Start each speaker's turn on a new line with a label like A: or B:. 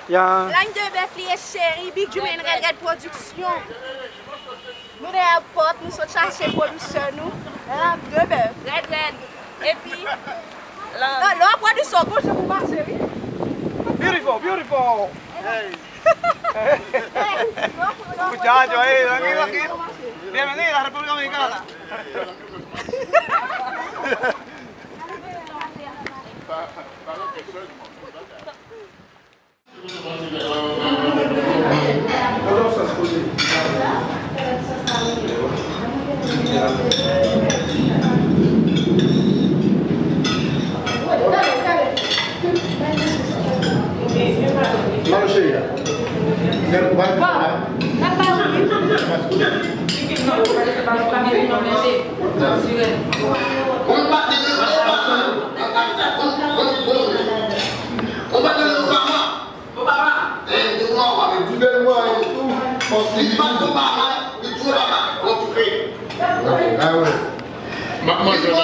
A: Ja.
B: Lang de Befli chérie, Big Jum en Red Production. Nous avons un pote, nous sommes chercher producteur nous. Deux bœufs. Red. Et puis là production gauche pour ma chérie.
A: Beautiful. Hey. Muchacho, tranquilo aquí. Bienvenida a la República Dominicana.
C: Malo cheia. Quero vai falar.
D: Moi, je vais